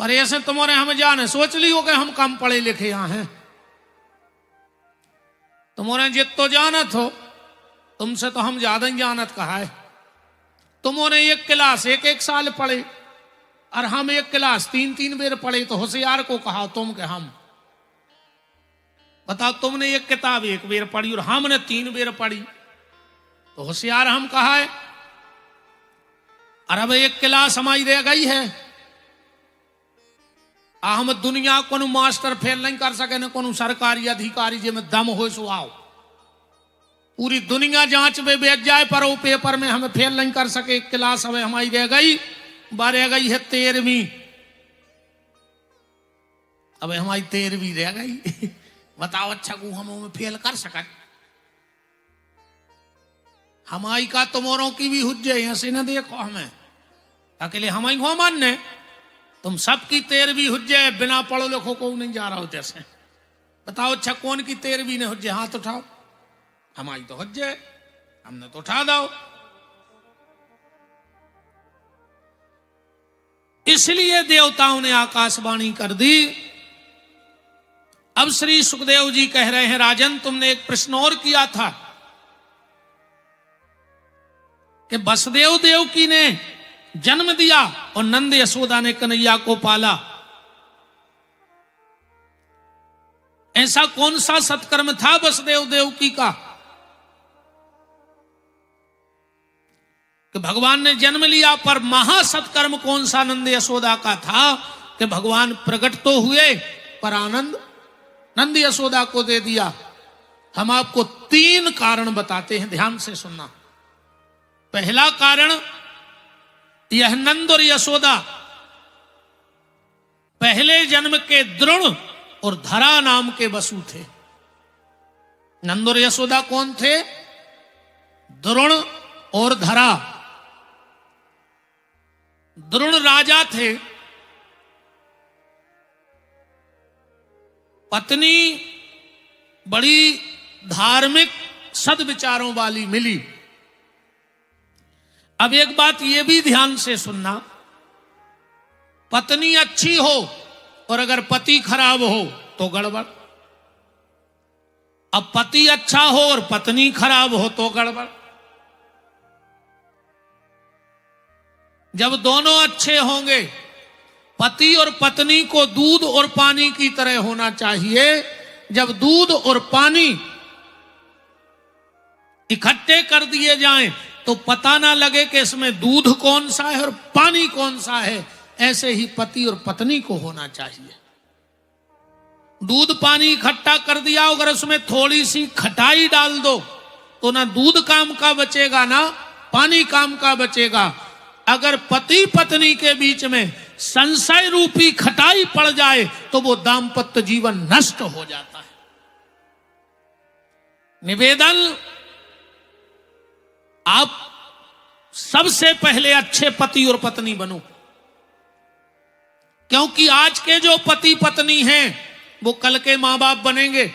पर ऐसे तुम्हारे हमें जाने सोच लियो कि हम कम पढ़े लिखे यहाँ हैं। तुम्हारे जित तो जानत हो, तुमसे तो हम ज्यादा ही जानत कहा है। तुम्हारे एक क्लास एक एक साल पढ़े और हम एक क्लास तीन तीन बेर पढ़े, तो होशियार को कहा तुम के हम। बताओ, तुमने एक किताब एक बेर पढ़ी और हमने तीन बेर पढ़ी, तो होशियार हम कहा है। और अब एक क्लास हमारी रह गई है, हम दुनिया को मास्टर फेल नहीं कर सके, न को सरकारी अधिकारी जिसमें दम हो सो आओ। पूरी दुनिया जांच में बैठ जाए पर वो पेपर में हमें फेल नहीं कर सके। एक क्लास हमें हमारी रह गई, रह गई है 13वीं। अब हमारी 13वीं रह गई। बताओ, अच्छा को हम फेल कर सके? हमारी का तुम्हारों की भी हुज्जे ऐसे न देखो हमें अकेले हमारी को मानने। तुम सबकी 13वीं हुज्जे, बिना पढ़ो लिखो को नहीं जा रहा हो जैसे। बताओ, अच्छा कौन की 13वीं ने हुज्जे? हाथ उठाओ। हमारी तो हुज्जे, हमने तो उठा दो। इसलिए देवताओं ने आकाशवाणी कर दी। अब श्री सुखदेव जी कह रहे हैं, राजन तुमने एक प्रश्न और किया था कि वसुदेव देवकी ने जन्म दिया और नंद यशोदा ने कन्हैया को पाला। ऐसा कौन सा सत्कर्म था वसुदेव देवकी का कि भगवान ने जन्म लिया? पर महासत्कर्म कौन सा नंद यशोदा का था कि भगवान प्रकट तो हुए पर आनंद नंद यशोदा को दे दिया। हम आपको 3 कारण बताते हैं, ध्यान से सुनना। पहला कारण, यह नंद और यशोदा पहले जन्म के द्रोण और धरा नाम के वसु थे। नंद और यशोदा कौन थे? द्रोण और धरा। द्रोण राजा थे, पत्नी बड़ी धार्मिक सद्विचारों वाली मिली। अब एक बात यह भी ध्यान से सुनना, पत्नी अच्छी हो और अगर पति खराब हो तो गड़बड़। अब पति अच्छा हो और पत्नी खराब हो तो गड़बड़। जब दोनों अच्छे होंगे, पति और पत्नी को दूध और पानी की तरह होना चाहिए। जब दूध और पानी इकट्ठे कर दिए जाएं तो पता ना लगे कि इसमें दूध कौन सा है और पानी कौन सा है। ऐसे ही पति और पत्नी को होना चाहिए। दूध पानी इकट्ठा कर दिया, अगर उसमें थोड़ी सी खटाई डाल दो तो ना दूध काम का बचेगा ना पानी काम का बचेगा। अगर पति पत्नी के बीच में संशय रूपी खटाई पड़ जाए तो वो दाम्पत्य जीवन नष्ट हो जाता है। निवेदन, आप सबसे पहले अच्छे पति और पत्नी बनो, क्योंकि आज के जो पति पत्नी हैं वो कल के मां बाप बनेंगे।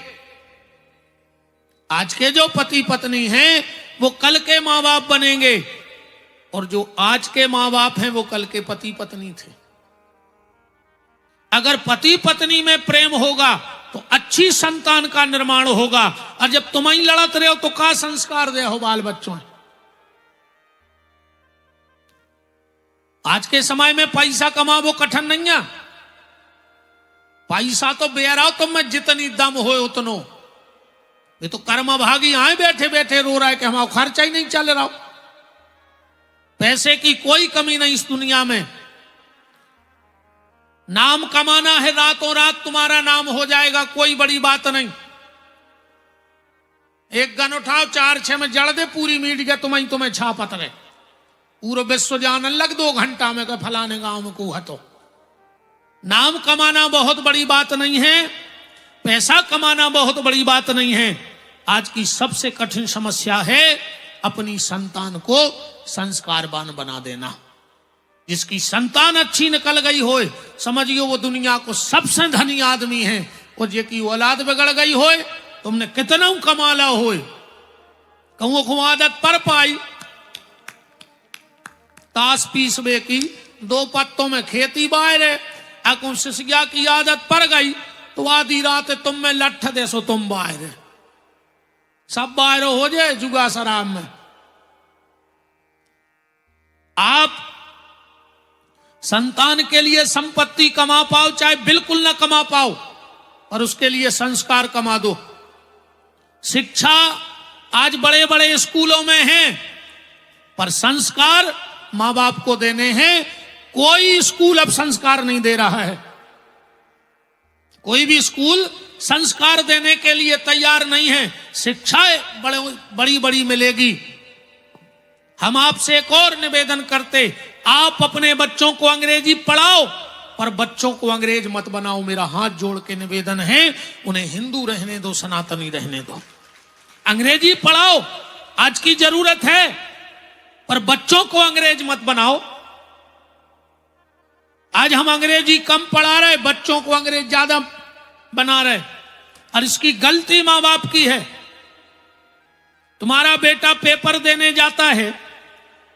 आज के जो पति पत्नी हैं वो कल के मां बाप बनेंगे, और जो आज के मां बाप हैं वो कल के पति पत्नी थे। अगर पति पत्नी में प्रेम होगा तो अच्छी संतान का निर्माण होगा, और जब तुम ही लड़त रहे हो तो क्या संस्कार दे हो बाल बच्चों। आज के समय में पैसा कमावो कठिन नहीं है। पैसा तो बेराओ तुम में जितनी दम हो उतनो। ये तो कर्म भागी आए बैठे बैठे रो रहा है कि हमारा खर्चा ही नहीं चल रहा। पैसे की कोई कमी नहीं इस दुनिया में। नाम कमाना है, रातों रात तुम्हारा नाम हो जाएगा, कोई बड़ी बात नहीं। एक गन उठाओ, 4-6 में जड़ दे पूरी मीडिया, तुम्हें छापत रहे, पूरा विश्व जानने लग 2 घंटा में फलाने गांव में को हटो। नाम कमाना बहुत बड़ी बात नहीं है, पैसा कमाना बहुत बड़ी बात नहीं है। आज की सबसे कठिन समस्या है अपनी संतान को संस्कारवान बना देना। जिसकी संतान अच्छी निकल गई हो, समझियो वो दुनिया को सबसे धनी आदमी है। और जेकी औलाद बिगड़ गई हो, तुमने कितना कमाला हो, कहूँ को आदत पर पाई ताश पीसवे की, 2 पत्तों में खेती बाहर है, आकुम सिसगिया की आदत पड़ गई तो आधी रात तुम में लठ दे सो तुम बाहर, सब बाहर हो जाए जुगा शराब में। आप संतान के लिए संपत्ति कमा पाओ चाहे बिल्कुल ना कमा पाओ, और उसके लिए संस्कार कमा दो। शिक्षा आज बड़े बड़े स्कूलों में है, पर संस्कार मां बाप को देने हैं। कोई स्कूल अब संस्कार नहीं दे रहा है, कोई भी स्कूल संस्कार देने के लिए तैयार नहीं है। शिक्षा बड़ी बड़ी मिलेगी। हम आपसे एक और निवेदन करते, आप अपने बच्चों को अंग्रेजी पढ़ाओ, पर बच्चों को अंग्रेज मत बनाओ। मेरा हाथ जोड़ के निवेदन है, उन्हें हिंदू रहने दो, सनातनी रहने दो। अंग्रेजी पढ़ाओ, आज की जरूरत है, पर बच्चों को अंग्रेज मत बनाओ। आज हम अंग्रेजी कम पढ़ा रहे, बच्चों को अंग्रेज ज्यादा बना रहे, और इसकी गलती मां बाप की है। तुम्हारा बेटा पेपर देने जाता है,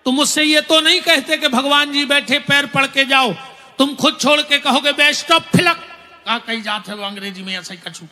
तुम उससे ये तो नहीं कहते कि भगवान जी बैठे पैर पड़ के जाओ, तुम खुद छोड़ के कहोगे बेस्ट ऑफ फिलक, कहा कही जाते हो अंग्रेजी में ऐसा ही कछू।